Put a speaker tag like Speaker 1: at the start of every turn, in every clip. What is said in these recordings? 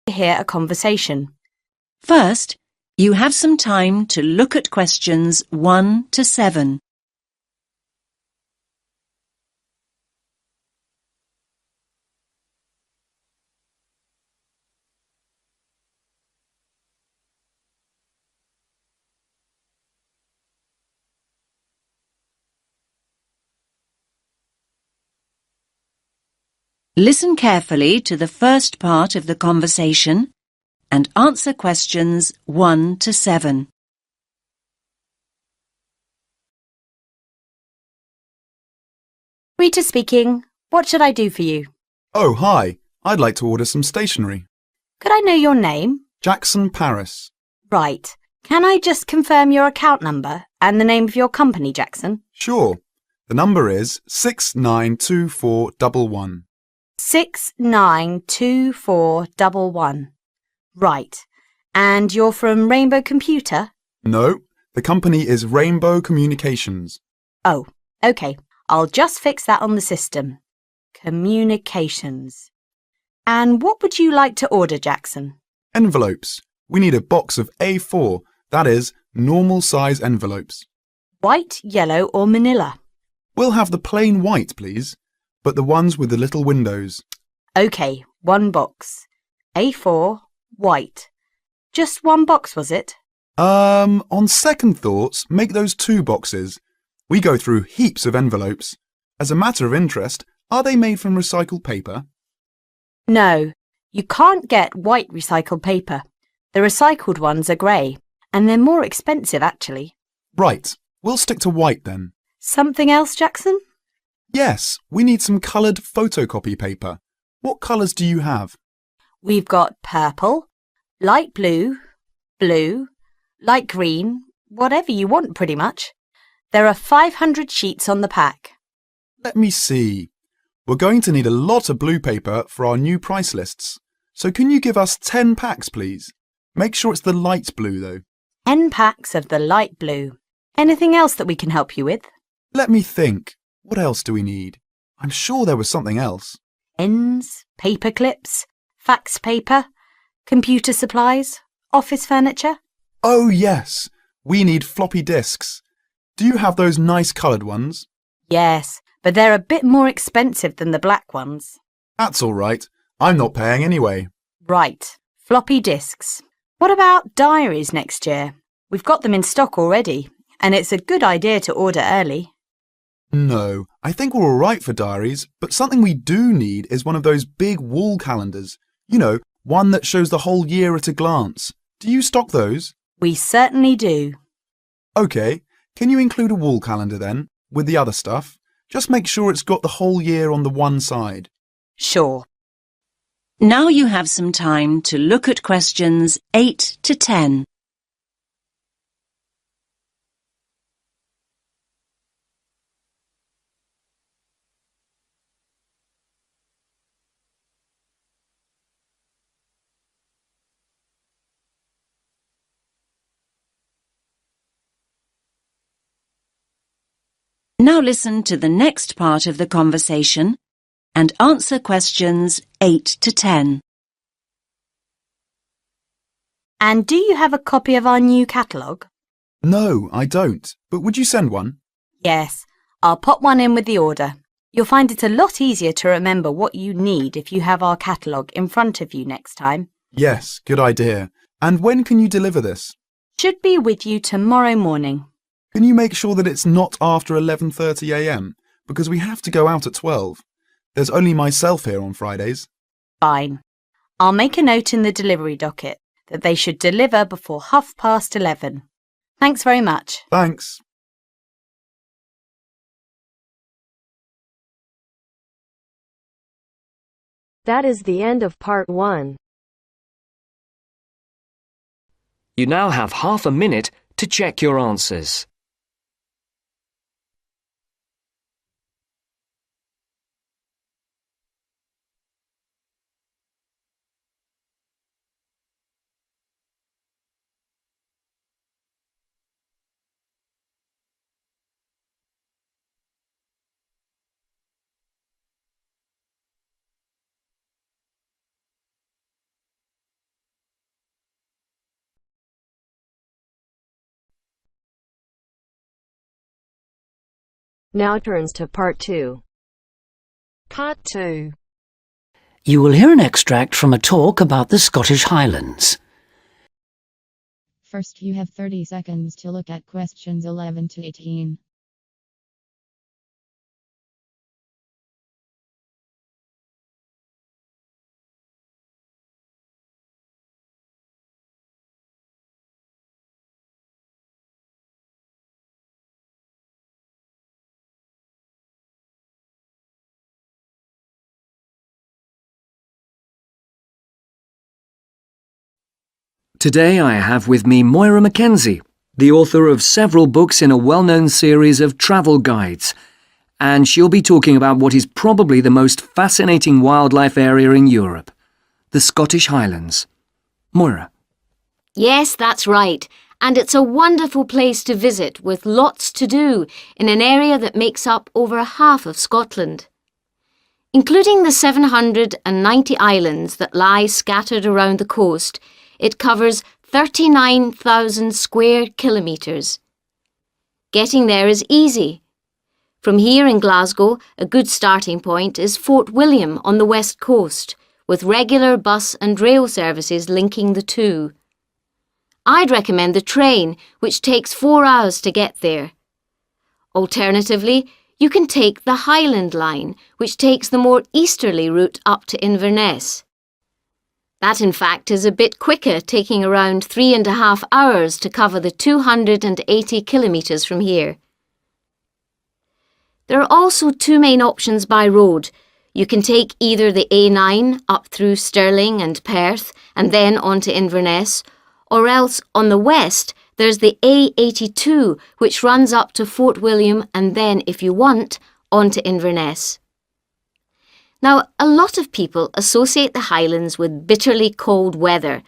Speaker 1: hear a conversation.
Speaker 2: First, you have some time to look at questions 1 to 7. Listen carefully to the first part of the conversation and answer questions 1 to 7.
Speaker 1: Rita speaking. What should I do for you?
Speaker 3: Oh, hi. I'd like to order some stationery.
Speaker 1: Could I know your name?
Speaker 3: Jackson Paris.
Speaker 1: Right. Can I just confirm your account number and the name of your company, Jackson?
Speaker 3: Sure. The number is 692411.
Speaker 1: 692411. Right. And you're from Rainbow Computer?
Speaker 3: No, the company is Rainbow Communications.
Speaker 1: Oh, OK. I'll just fix that on the system. Communications. And what would you like to order, Jackson?
Speaker 3: Envelopes. We need a box of A4, that is, normal size envelopes.
Speaker 1: White, yellow or manila?
Speaker 3: We'll have the plain white, please, but the ones with the little windows.
Speaker 1: OK, one box. A4, white. Just one box, was it?
Speaker 3: On second thoughts, make those 2 boxes. We go through heaps of envelopes. As a matter of interest, are they made from recycled paper?
Speaker 1: No, you can't get white recycled paper. The recycled ones are grey, and they're more expensive actually.
Speaker 3: Right, we'll stick to white then.
Speaker 1: Something else, Jackson?
Speaker 3: Yes, we need some coloured photocopy paper. What colours do you have?
Speaker 1: We've got purple, light blue, blue, light green, whatever you want pretty much. There are 500 sheets on the pack.
Speaker 3: Let me see. We're going to need a lot of blue paper for our new price lists. So can you give us 10 packs, please? Make sure it's the light blue, though.
Speaker 1: 10 packs of the light blue. Anything else that we can help you with?
Speaker 3: Let me think. What else do we need? I'm sure there was something else.
Speaker 1: Pens, paper clips, fax paper, computer supplies, office furniture.
Speaker 3: Oh, yes. We need floppy disks. Do you have those nice coloured ones?
Speaker 1: Yes, but they're a bit more expensive than the black ones.
Speaker 3: That's all right. I'm not paying anyway.
Speaker 1: Right, floppy disks. What about diaries next year? We've got them in stock already, and it's a good idea to order early.
Speaker 3: No, I think we're all right for diaries, but something we do need is one of those big wall calendars. You know, one that shows the whole year at a glance. Do you stock those?
Speaker 1: We certainly do.
Speaker 3: OK, can you include a wall calendar then, with the other stuff? Just make sure it's got the whole year on the one side.
Speaker 1: Sure.
Speaker 2: Now you have some time to look at questions 8 to 10. Now listen to the next part of the conversation and answer questions 8 to 10.
Speaker 1: And do you have a copy of our new catalogue?
Speaker 3: No, I don't. But would you send one?
Speaker 1: Yes, I'll pop one in with the order. You'll find it a lot easier to remember what you need if you have our catalogue in front of you next time.
Speaker 3: Yes, good idea. And when can you deliver this?
Speaker 1: Should be with you tomorrow morning.
Speaker 3: Can you make sure that it's not after 11:30 a.m? Because we have to go out at 12. There's only myself here on Fridays.
Speaker 1: Fine. I'll make a note in the delivery docket that they should deliver before 11:30. Thanks very much.
Speaker 3: Thanks.
Speaker 4: That is the end of part 1.
Speaker 5: You now have half a minute to check your answers.
Speaker 4: Now turns to Part 2.
Speaker 6: Part 2.
Speaker 7: You will hear an extract from a talk about the Scottish Highlands.
Speaker 8: First, you have 30 seconds to look at questions 11 to 18.
Speaker 5: Today I have with me Moira Mackenzie, the author of several books in a well-known series of travel guides, and she'll be talking about what is probably the most fascinating wildlife area in Europe, the Scottish Highlands. Moira.
Speaker 1: Yes, that's right. And it's a wonderful place to visit with lots to do in an area that makes up over half of Scotland. Including the 790 islands that lie scattered around the coast, it covers 39,000 square kilometres. Getting there is easy. From here in Glasgow, a good starting point is Fort William on the west coast, with regular bus and rail services linking the two. I'd recommend the train, which takes 4 hours to get there. Alternatively, you can take the Highland Line, which takes the more easterly route up to Inverness. That, in fact, is a bit quicker, taking around 3.5 hours to cover the 280 kilometres from here. There are also two main options by road. You can take either the A9 up through Stirling and Perth and then on to Inverness, or else on the west there's the A82 which runs up to Fort William and then, if you want, on to Inverness. Now, a lot of people associate the Highlands with bitterly cold weather,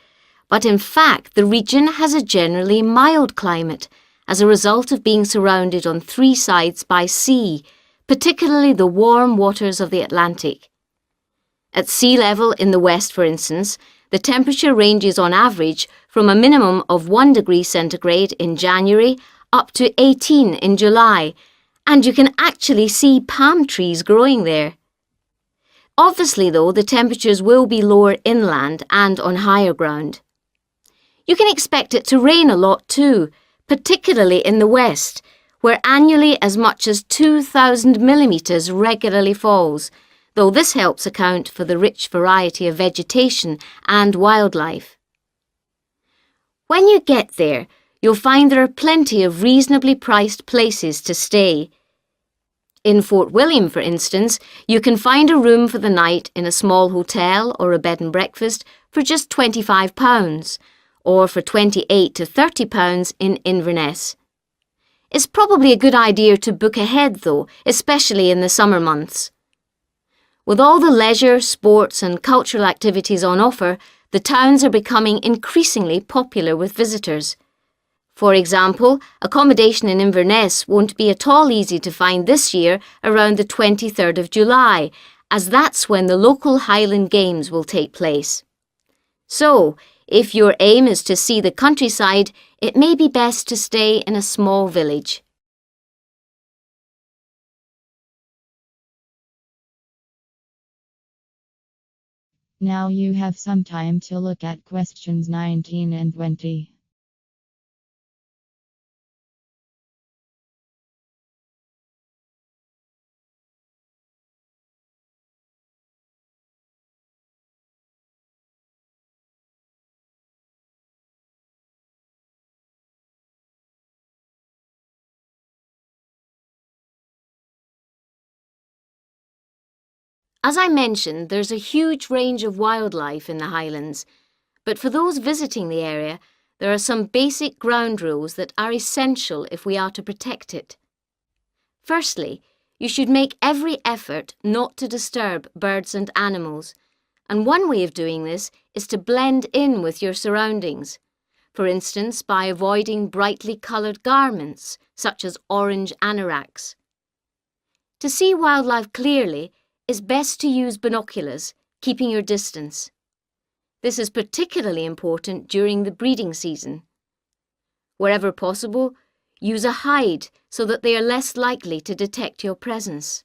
Speaker 1: but in fact the region has a generally mild climate as a result of being surrounded on 3 sides by sea, particularly the warm waters of the Atlantic. At sea level in the west, for instance, the temperature ranges on average from a minimum of 1 degree centigrade in January up to 18 in July, and you can actually see palm trees growing there. Obviously, though, the temperatures will be lower inland and on higher ground. You can expect it to rain a lot too, particularly in the west, where annually as much as 2,000 millimetres regularly falls, though this helps account for the rich variety of vegetation and wildlife. When you get there, you'll find there are plenty of reasonably priced places to stay. In Fort William, for instance, you can find a room for the night in a small hotel or a bed and breakfast for just £25, or for £28 to £30 in Inverness. It's probably a good idea to book ahead though, especially in the summer months. With all the leisure, sports and cultural activities on offer, the towns are becoming increasingly popular with visitors. For example, accommodation in Inverness won't be at all easy to find this year around the 23rd of July, as that's when the local Highland Games will take place. So, if your aim is to see the countryside, it may be best to stay in a small village.
Speaker 8: Now you have some time to look at questions 19 and 20.
Speaker 1: As I mentioned, there's a huge range of wildlife in the Highlands, but for those visiting the area, there are some basic ground rules that are essential if we are to protect it. Firstly, you should make every effort not to disturb birds and animals, and one way of doing this is to blend in with your surroundings, for instance by avoiding brightly coloured garments, such as orange anoraks. To see wildlife clearly, it's best to use binoculars, keeping your distance. This is particularly important during the breeding season. Wherever possible, use a hide so that they are less likely to detect your presence.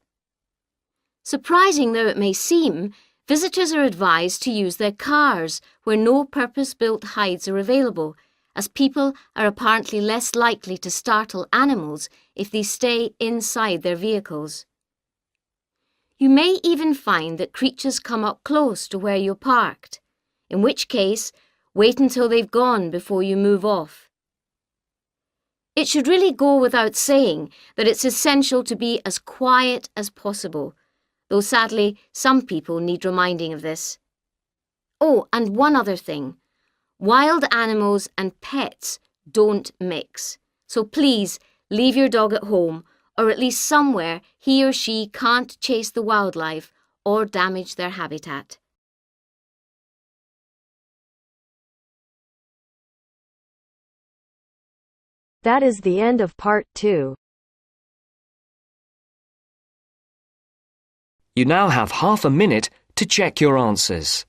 Speaker 1: Surprising though it may seem, visitors are advised to use their cars where no purpose-built hides are available, as people are apparently less likely to startle animals if they stay inside their vehicles. You may even find that creatures come up close to where you're parked, in which case, wait until they've gone before you move off. It should really go without saying that it's essential to be as quiet as possible, though sadly some people need reminding of this. Oh, and one other thing. Wild animals and pets don't mix, so please leave your dog at home or at least somewhere he or she can't chase the wildlife or damage their habitat.
Speaker 4: That is the end of part 2.
Speaker 5: You now have half a minute to check your answers.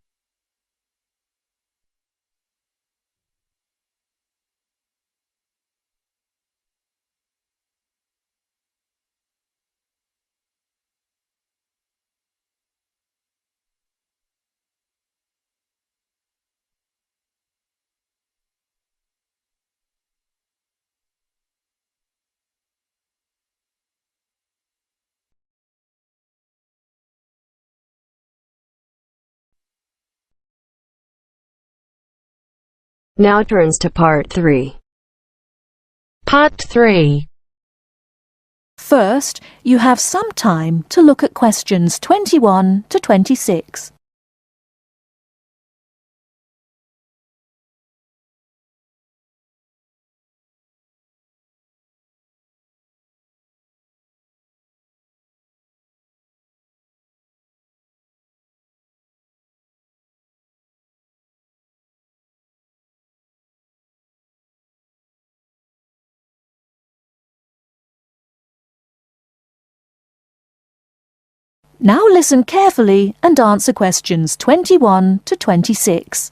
Speaker 4: Now turns to part 3.
Speaker 6: Part 3.
Speaker 9: First, you have some time to look at questions 21 to 26. Now listen carefully and answer questions 21 to 26.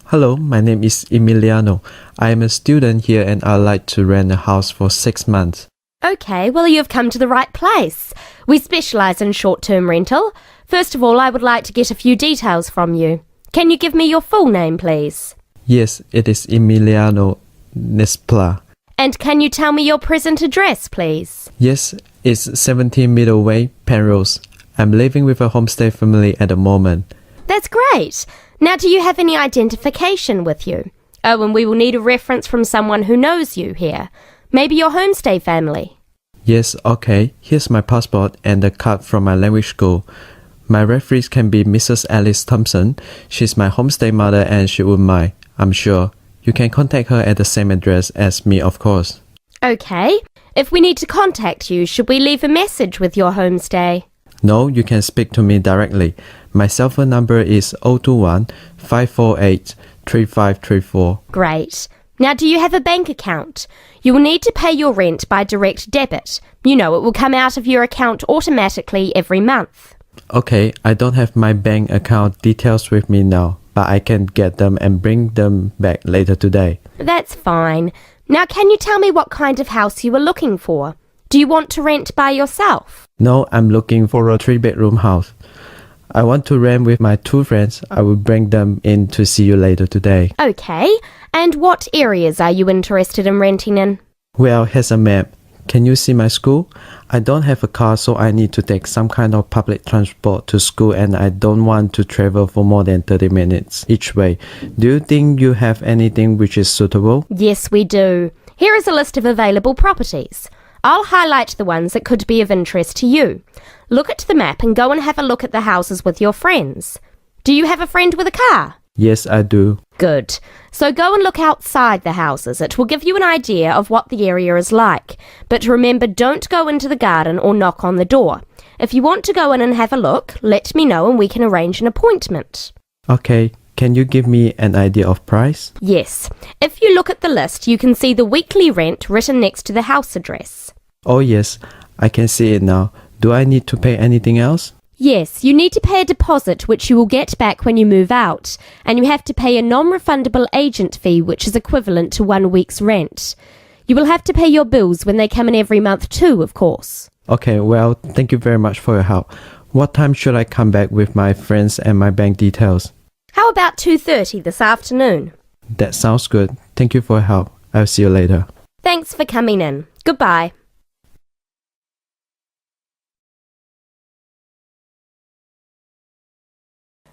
Speaker 10: Hello, my name is Emiliano. I am a student here and I'd like to rent a house for 6 months.
Speaker 11: OK, well you've come to the right place. We specialise in short-term rental. First of all, I would like to get a few details from you. Can you give me your full name, please?
Speaker 10: Yes, it is Emiliano Nespla.
Speaker 11: And can you tell me your present address, please?
Speaker 10: Yes, it's 17 Middleway, Penrose. I'm living with a homestay family at the moment.
Speaker 11: That's great. Now, do you have any identification with you? Oh, and we will need a reference from someone who knows you here. Maybe your homestay family.
Speaker 10: Yes, okay. Here's my passport and a card from my language school. My reference can be Mrs. Alice Thompson. She's my homestay mother and she wouldn't mind, I'm sure. You can contact her at the same address as me, of course.
Speaker 11: OK. If we need to contact you, should we leave a message with your homestay?
Speaker 10: No, you can speak to me directly. My cell phone number is 021 548 3534.
Speaker 11: Great. Now, do you have a bank account? You will need to pay your rent by direct debit. You know, it will come out of your account automatically every month.
Speaker 10: Okay, I don't have my bank account details with me now, but I can get them and bring them back later today.
Speaker 11: That's fine. Now, can you tell me what kind of house you are looking for? Do you want to rent by yourself?
Speaker 10: No, I'm looking for a 3-bedroom house. I want to rent with my 2 friends. I will bring them in to see you later today.
Speaker 11: Okay. And what areas are you interested in renting in?
Speaker 10: Well, here's a map. Can you see my school? I don't have a car, so I need to take some kind of public transport to school and I don't want to travel for more than 30 minutes each way. Do you think you have anything which is suitable?
Speaker 11: Yes, we do. Here is a list of available properties. I'll highlight the ones that could be of interest to you. Look at the map and go and have a look at the houses with your friends. Do you have a friend with a car?
Speaker 10: Yes, I do.
Speaker 11: Good. So go and look outside the houses. It will give you an idea of what the area is like. But remember, don't go into the garden or knock on the door. If you want to go in and have a look, let me know and we can arrange an appointment.
Speaker 10: Okay. Can you give me an idea of price?
Speaker 11: Yes. If you look at the list, you can see the weekly rent written next to the house address.
Speaker 10: Oh yes, I can see it now. Do I need to pay anything else?
Speaker 11: Yes, you need to pay a deposit which you will get back when you move out, and you have to pay a non-refundable agent fee which is equivalent to 1 week's rent. You will have to pay your bills when they come in every month too, of course.
Speaker 10: Okay, well, thank you very much for your help. What time should I come back with my friends and my bank details?
Speaker 11: How about 2:30 this afternoon?
Speaker 10: That sounds good. Thank you for your help. I'll see you later.
Speaker 11: Thanks for coming in. Goodbye.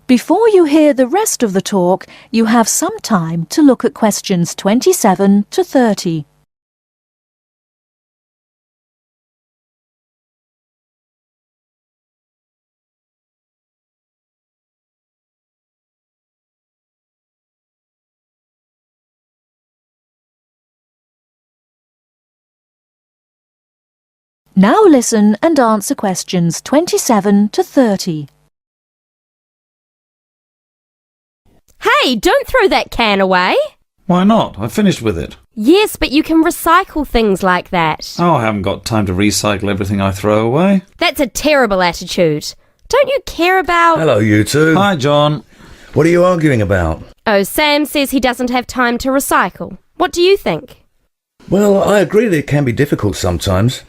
Speaker 9: Before you hear the rest of the talk, you have some time to look at questions 27 to 30. Now listen and answer questions 27 to 30.
Speaker 11: Hey, don't throw that can away.
Speaker 12: Why not? I finished with it.
Speaker 11: Yes, but you can recycle things like that.
Speaker 12: Oh, I haven't got time to recycle everything I throw away.
Speaker 11: That's a terrible attitude. Don't you care about...
Speaker 13: Hello, you two.
Speaker 12: Hi, John.
Speaker 13: What are you arguing about?
Speaker 11: Oh, Sam says he doesn't have time to recycle. What do you think?
Speaker 13: Well, I agree that it can be difficult sometimes.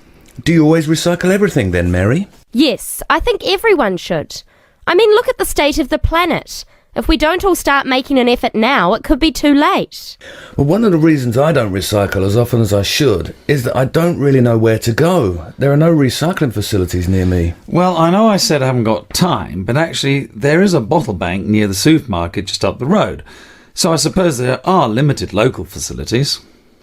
Speaker 13: Do you always recycle everything then, Mary?
Speaker 11: Yes, I think everyone should. I mean, look at the state of the planet. If we don't all start making an effort now, it could be too late.
Speaker 13: Well, one of the reasons I don't recycle as often as I should is that I don't really know where to go. There are no recycling facilities near me.
Speaker 12: Well, I know I said I haven't got time, but actually there is a bottle bank near the supermarket just up the road. So I suppose there are limited local facilities.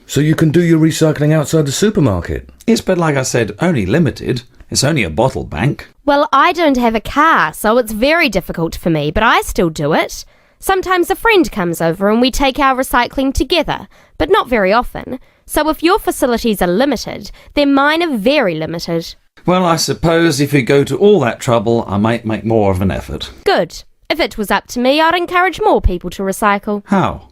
Speaker 13: So you can do your recycling outside the supermarket?
Speaker 12: Yes, but like I said, only limited. It's only a bottle bank.
Speaker 11: Well, I don't have a car, so it's very difficult for me, but I still do it. Sometimes a friend comes over and we take our recycling together, but not very often. So if your facilities are limited, then mine are very limited.
Speaker 12: Well, I suppose if you go to all that trouble, I might make more of an effort.
Speaker 11: Good. If it was up to me, I'd encourage more people to recycle.
Speaker 12: How?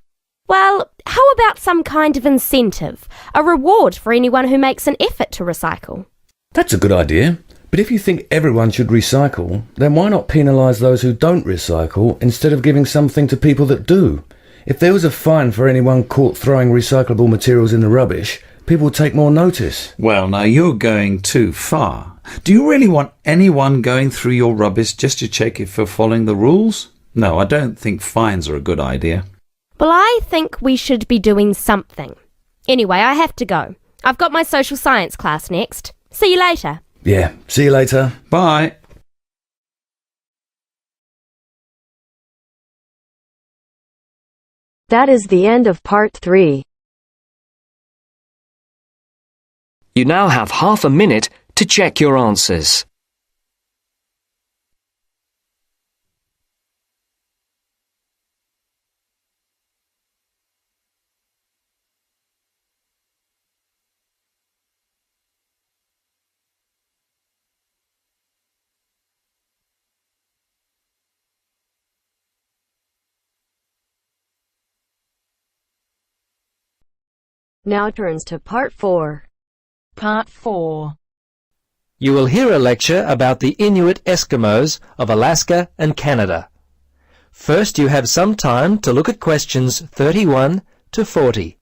Speaker 11: Well, how about some kind of incentive? A reward for anyone who makes an effort to recycle?
Speaker 13: That's a good idea. But if you think everyone should recycle, then why not penalise those who don't recycle instead of giving something to people that do? If there was a fine for anyone caught throwing recyclable materials in the rubbish, people would take more notice.
Speaker 12: Well, now you're going too far. Do you really want anyone going through your rubbish just to check if you're following the rules? No, I don't think fines are a good idea.
Speaker 11: Well, I think we should be doing something. Anyway, I have to go. I've got my social science class next. See you later.
Speaker 13: Yeah, see you later.
Speaker 12: Bye.
Speaker 4: That is the end of part 3.
Speaker 5: You now have half a minute to check your answers.
Speaker 4: Now turns to part 4.
Speaker 6: Part 4.
Speaker 5: You will hear a lecture about the Inuit Eskimos of Alaska and Canada. First, you have some time to look at questions 31 to 40.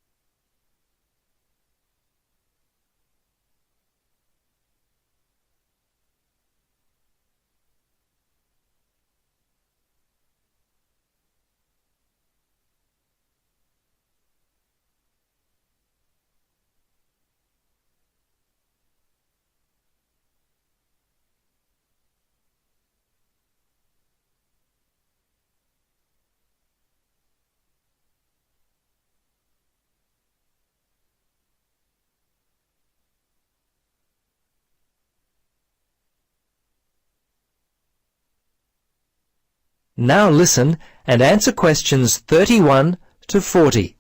Speaker 5: Now listen and answer questions 31 to 40.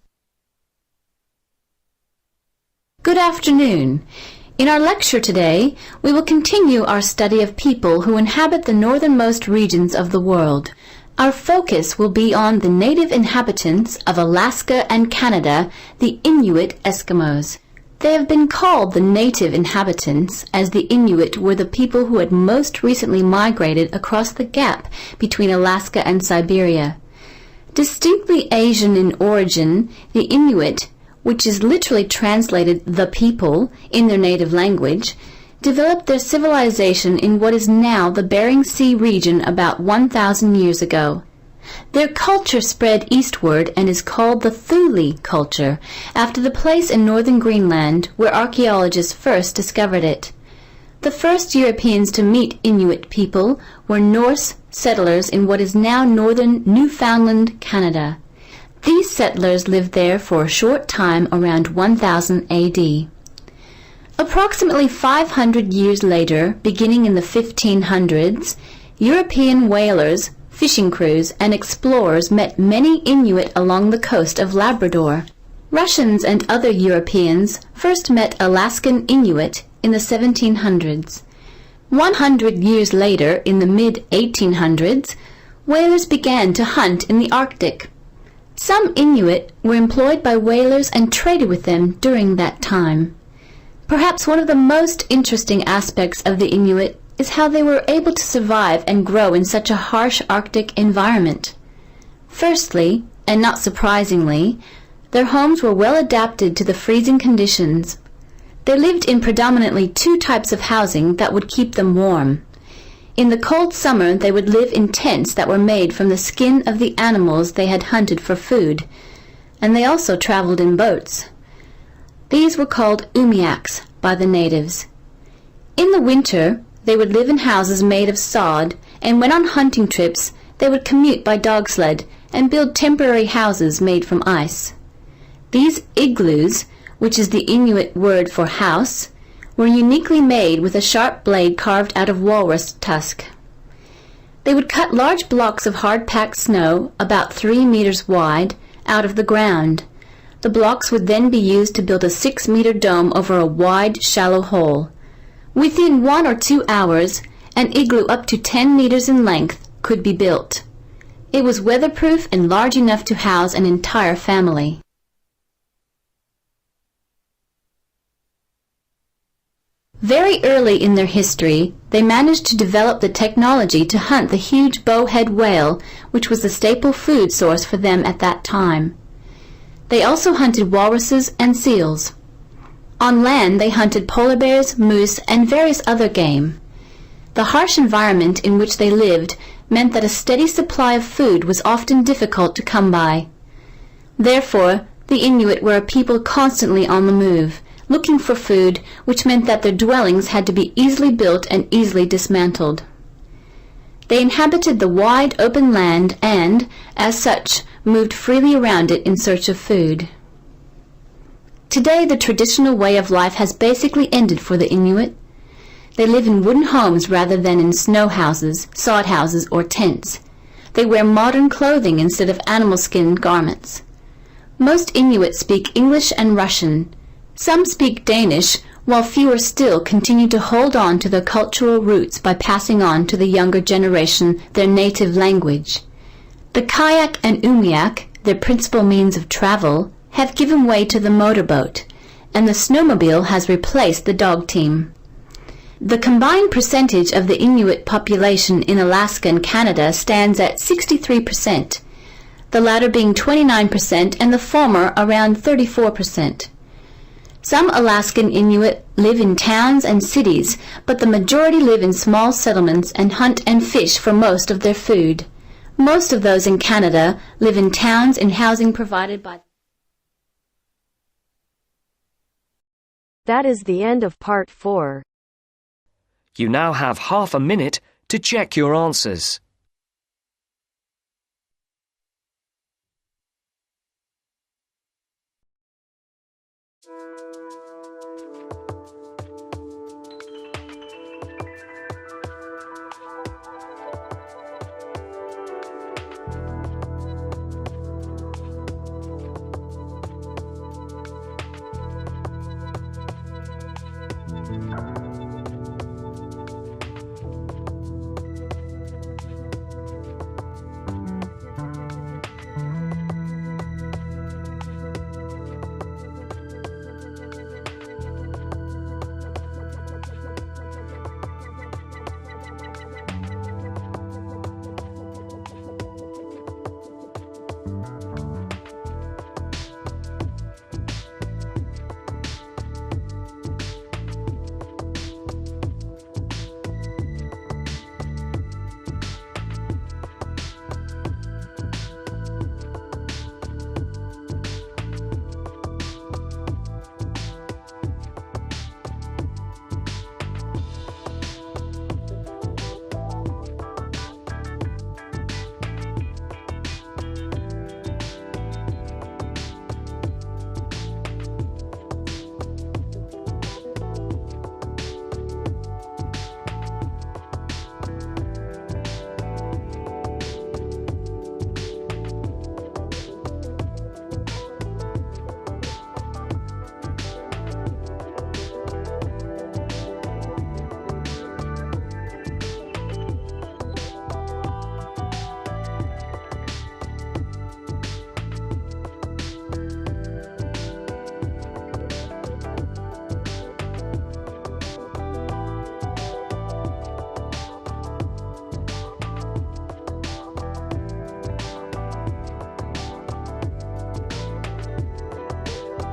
Speaker 14: Good afternoon. In our lecture today, we will continue our study of people who inhabit the northernmost regions of the world. Our focus will be on the native inhabitants of Alaska and Canada, the Inuit Eskimos. They have been called the native inhabitants, as the Inuit were the people who had most recently migrated across the gap between Alaska and Siberia. Distinctly Asian in origin, the Inuit, which is literally translated the people in their native language, developed their civilization in what is now the Bering Sea region about 1,000 years ago. Their culture spread eastward and is called the Thule culture, after the place in northern Greenland where archaeologists first discovered it. The first Europeans to meet Inuit people were Norse settlers in what is now northern Newfoundland, Canada. These settlers lived there for a short time around 1000 AD. Approximately 500 years later, beginning in the 1500s, European whalers, fishing crews, and explorers met many Inuit along the coast of Labrador. Russians and other Europeans first met Alaskan Inuit in the 1700s. 100 years later, in the mid-1800s, whalers began to hunt in the Arctic. Some Inuit were employed by whalers and traded with them during that time. Perhaps one of the most interesting aspects of the Inuit is how they were able to survive and grow in such a harsh Arctic environment. Firstly, and not surprisingly, their homes were well adapted to the freezing conditions. They lived in predominantly two types of housing that would keep them warm. In the cold summer, they would live in tents that were made from the skin of the animals they had hunted for food, and they also traveled in boats. These were called umiaks by the natives. In the winter, they would live in houses made of sod, and when on hunting trips, they would commute by dog sled and build temporary houses made from ice. These igloos, which is the Inuit word for house, were uniquely made with a sharp blade carved out of walrus tusk. They would cut large blocks of hard-packed snow, about 3 meters wide, out of the ground. The blocks would then be used to build a 6-meter dome over a wide, shallow hole. Within 1 or 2 hours, an igloo up to 10 meters in length could be built. It was weatherproof and large enough to house an entire family. Very early in their history, they managed to develop the technology to hunt the huge bowhead whale, which was the staple food source for them at that time. They also hunted walruses and seals. On land, they hunted polar bears, moose, and various other game. The harsh environment in which they lived meant that a steady supply of food was often difficult to come by. Therefore, the Inuit were a people constantly on the move, looking for food, which meant that their dwellings had to be easily built and easily dismantled. They inhabited the wide open land and, as such, moved freely around it in search of food. Today, the traditional way of life has basically ended for the Inuit. They live in wooden homes rather than in snow houses, sod houses, or tents. They wear modern clothing instead of animal skin garments. Most Inuit speak English and Russian. Some speak Danish, while fewer still continue to hold on to their cultural roots by passing on to the younger generation their native language. The kayak and umiak, their principal means of travel, have given way to the motorboat, and the snowmobile has replaced the dog team. The combined percentage of the Inuit population in Alaska and Canada stands at 63%, the latter being 29% and the former around 34%. Some Alaskan Inuit live in towns and cities, but the majority live in small settlements and hunt and fish for most of their food. Most of those in Canada live in towns in housing provided by.
Speaker 4: That is the end of part 4.
Speaker 5: You now have half a minute to check your answers.